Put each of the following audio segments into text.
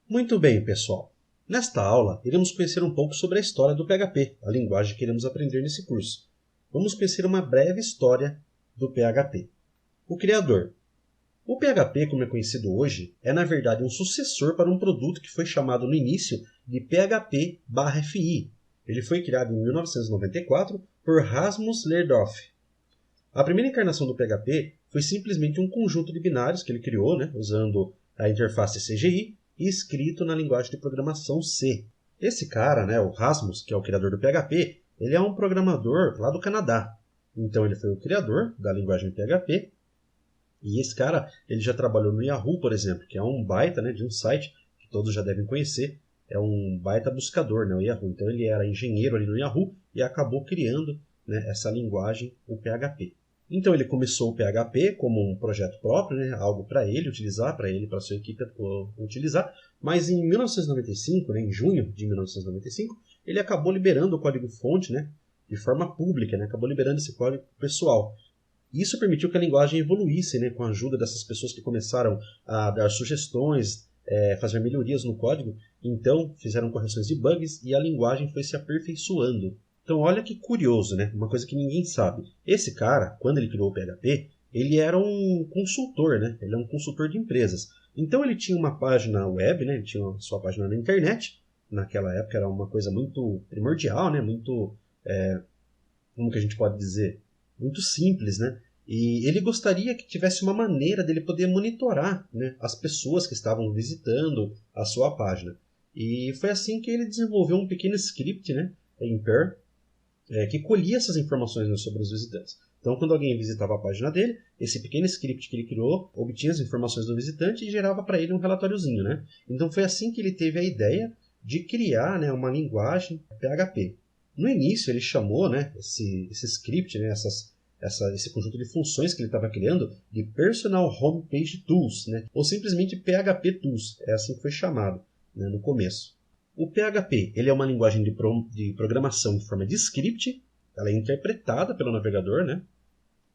Muito bem, pessoal. Nesta aula, iremos conhecer um pouco sobre a história do PHP, a linguagem que iremos aprender nesse curso. Vamos conhecer uma breve história do PHP. O criador. O PHP, como é conhecido hoje, é na verdade um sucessor para um produto que foi chamado no início de PHP/FI. Ele foi criado em 1994 por Rasmus Lerdorf. A primeira encarnação do PHP foi simplesmente um conjunto de binários que ele criou, usando a interface CGI e escrito na linguagem de programação C. Esse cara, o Rasmus, que é o criador do PHP, ele é um programador lá do Canadá. Então ele foi o criador da linguagem PHP. E esse cara, ele já trabalhou no Yahoo, por exemplo, que é um baita de um site que todos já devem conhecer. É um baita buscador, o Yahoo. Então ele era engenheiro ali no Yahoo e acabou criando essa linguagem, o PHP. Então ele começou o PHP como um projeto próprio, algo para ele utilizar, para ele e para sua equipe utilizar, mas em 1995, em junho de 1995, ele acabou liberando o código-fonte de forma pública, acabou liberando esse código pessoal. Isso permitiu que a linguagem evoluísse com a ajuda dessas pessoas que começaram a dar sugestões, fazer melhorias no código, então fizeram correções de bugs e a linguagem foi se aperfeiçoando. Então olha que curioso, uma coisa que ninguém sabe. Esse cara, quando ele criou o PHP, ele era um consultor, ele é um consultor de empresas. Então ele tinha uma página web, ele tinha a sua página na internet, naquela época era uma coisa muito primordial, muito, como que a gente pode dizer, muito simples, E ele gostaria que tivesse uma maneira dele poder monitorar as pessoas que estavam visitando a sua página. E foi assim que ele desenvolveu um pequeno script, em Perl, que colhia essas informações sobre os visitantes. Então, quando alguém visitava a página dele, esse pequeno script que ele criou obtinha as informações do visitante e gerava para ele um relatóriozinho. Então, foi assim que ele teve a ideia de criar uma linguagem PHP. No início, ele chamou esse script, esse conjunto de funções que ele estava criando, de Personal Homepage Tools, ou simplesmente PHP Tools, é assim que foi chamado no começo. O PHP ele é uma linguagem de programação em forma de script, ela é interpretada pelo navegador,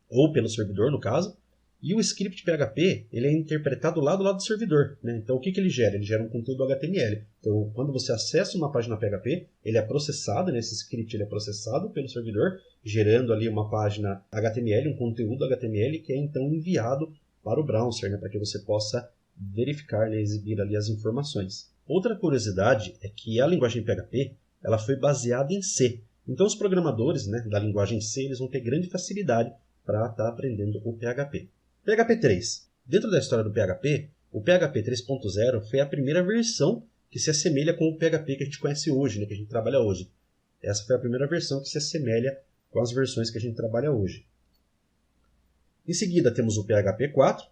ou pelo servidor, no caso, e o script PHP ele é interpretado lá do lado do servidor. Então, o que ele gera? Ele gera um conteúdo HTML. Então, quando você acessa uma página PHP, ele é processado, esse script ele é processado pelo servidor, gerando ali uma página HTML, um conteúdo HTML, que é então enviado para o browser, para que você possa verificar, exibir ali as informações. Outra curiosidade é que a linguagem PHP ela foi baseada em C. Então, os programadores da linguagem C eles vão ter grande facilidade para estar aprendendo o PHP. PHP 3. Dentro da história do PHP, o PHP 3.0 foi a primeira versão que se assemelha com o PHP que a gente conhece hoje, que a gente trabalha hoje. Essa foi a primeira versão que se assemelha com as versões que a gente trabalha hoje. Em seguida, temos o PHP 4,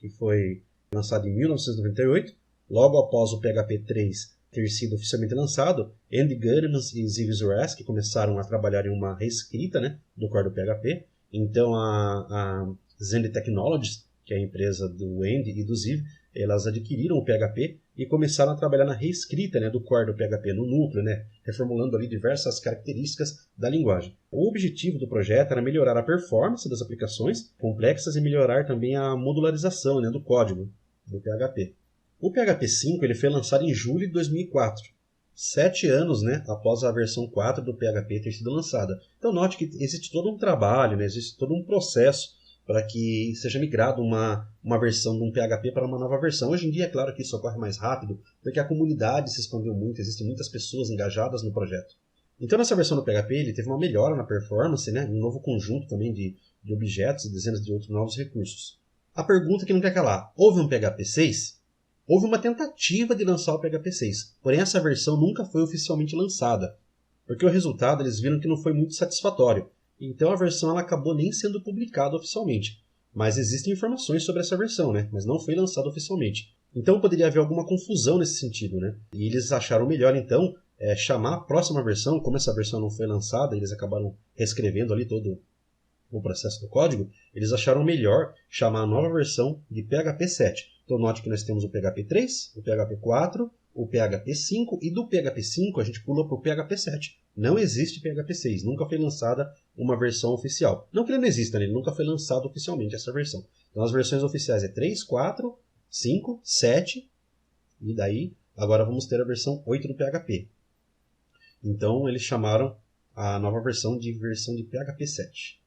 que foi lançado em 1998. Logo após o PHP 3 ter sido oficialmente lançado, Andy Gurman e Ziv Zurab começaram a trabalhar em uma reescrita do core do PHP. Então, a Zend Technologies, que é a empresa do Andy e do Ziv, elas adquiriram o PHP e começaram a trabalhar na reescrita do core do PHP, no núcleo, reformulando ali diversas características da linguagem. O objetivo do projeto era melhorar a performance das aplicações complexas e melhorar também a modularização do código do PHP. O PHP 5 ele foi lançado em julho de 2004, 7 anos após a versão 4 do PHP ter sido lançada. Então note que existe todo um trabalho, existe todo um processo para que seja migrado uma versão de um PHP para uma nova versão. Hoje em dia, é claro que isso ocorre mais rápido, porque a comunidade se expandeu muito, existem muitas pessoas engajadas no projeto. Então, nessa versão do PHP, ele teve uma melhora na performance, um novo conjunto também de objetos e dezenas de outros novos recursos. A pergunta que não quer calar, houve um PHP 6? Houve uma tentativa de lançar o PHP 6, porém essa versão nunca foi oficialmente lançada, porque o resultado eles viram que não foi muito satisfatório. Então a versão ela acabou nem sendo publicada oficialmente. Mas existem informações sobre essa versão, mas não foi lançada oficialmente. Então poderia haver alguma confusão nesse sentido. E eles acharam melhor então chamar a próxima versão, como essa versão não foi lançada, eles acabaram reescrevendo ali todo o processo do código, eles acharam melhor chamar a nova versão de PHP 7. Então note que nós temos o PHP 3, o PHP 4, o PHP 5 e do PHP 5 a gente pula para o PHP 7. Não existe PHP 6, nunca foi lançada uma versão oficial. Não que ele não exista, ele nunca foi lançado oficialmente essa versão. Então as versões oficiais é 3, 4, 5, 7 e daí agora vamos ter a versão 8 do PHP. Então eles chamaram a nova versão de PHP 7.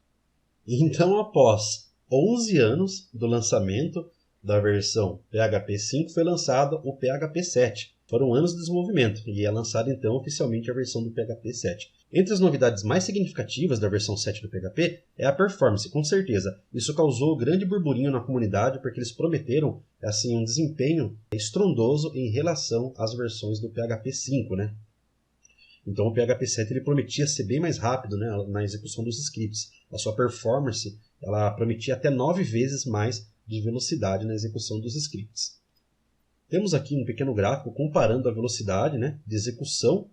Então, após 11 anos do lançamento da versão PHP 5, foi lançado o PHP 7. Foram anos de desenvolvimento e é lançada então oficialmente a versão do PHP 7. Entre as novidades mais significativas da versão 7 do PHP é a performance, com certeza. Isso causou grande burburinho na comunidade porque eles prometeram assim, um desempenho estrondoso em relação às versões do PHP 5, né? Então o PHP 7 ele prometia ser bem mais rápido, né, na execução dos scripts. A sua performance ela prometia até 9 vezes mais de velocidade na execução dos scripts. Temos aqui um pequeno gráfico comparando a velocidade, né, de execução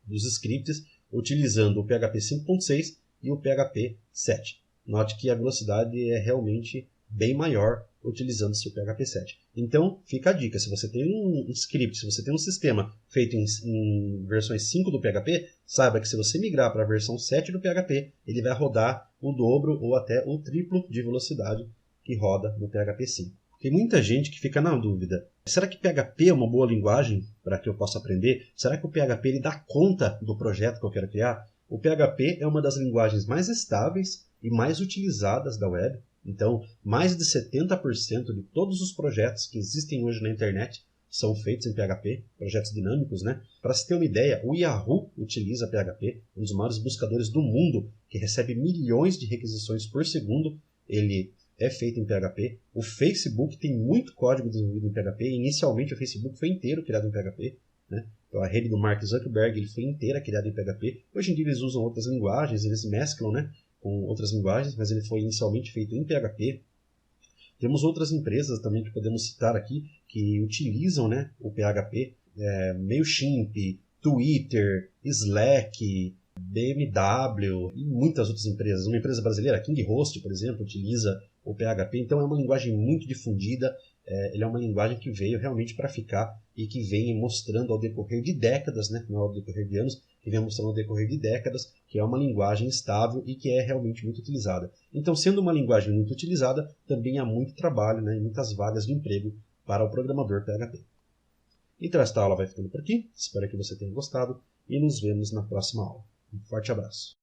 dos scripts utilizando o PHP 5.6 e o PHP 7. Note que a velocidade é realmente bem maior utilizando-se o PHP 7. Então, fica a dica, se você tem um script, se você tem um sistema feito em versões 5 do PHP, saiba que se você migrar para a versão 7 do PHP, ele vai rodar o dobro ou até o triplo de velocidade que roda no PHP 5. Tem muita gente que fica na dúvida, será que PHP é uma boa linguagem para que eu possa aprender? Será que o PHP ele dá conta do projeto que eu quero criar? O PHP é uma das linguagens mais estáveis e mais utilizadas da web. Então, mais de 70% de todos os projetos que existem hoje na internet são feitos em PHP, projetos dinâmicos, né? Para se ter uma ideia, o Yahoo utiliza PHP, um dos maiores buscadores do mundo, que recebe milhões de requisições por segundo. Ele é feito em PHP. O Facebook tem muito código desenvolvido em PHP. Inicialmente o Facebook foi inteiro criado em PHP, né? Então a rede do Mark Zuckerberg ele foi inteira criada em PHP. Hoje em dia eles usam outras linguagens, eles mesclam, né, com outras linguagens, mas ele foi inicialmente feito em PHP. Temos outras empresas também que podemos citar aqui que utilizam, né, o PHP, Mailchimp, Twitter, Slack, BMW e muitas outras empresas. Uma empresa brasileira, KingHost, por exemplo, utiliza o PHP. Então é uma linguagem muito difundida, ele é uma linguagem que veio realmente para ficar e que vem mostrando ao decorrer de décadas, né, não ao decorrer de anos, que vem mostrando ao decorrer de décadas que é uma linguagem estável e que é realmente muito utilizada. Então, sendo uma linguagem muito utilizada, também há muito trabalho, né, e muitas vagas de emprego para o programador PHP. Então esta aula vai ficando por aqui, espero que você tenha gostado e nos vemos na próxima aula. Um forte abraço.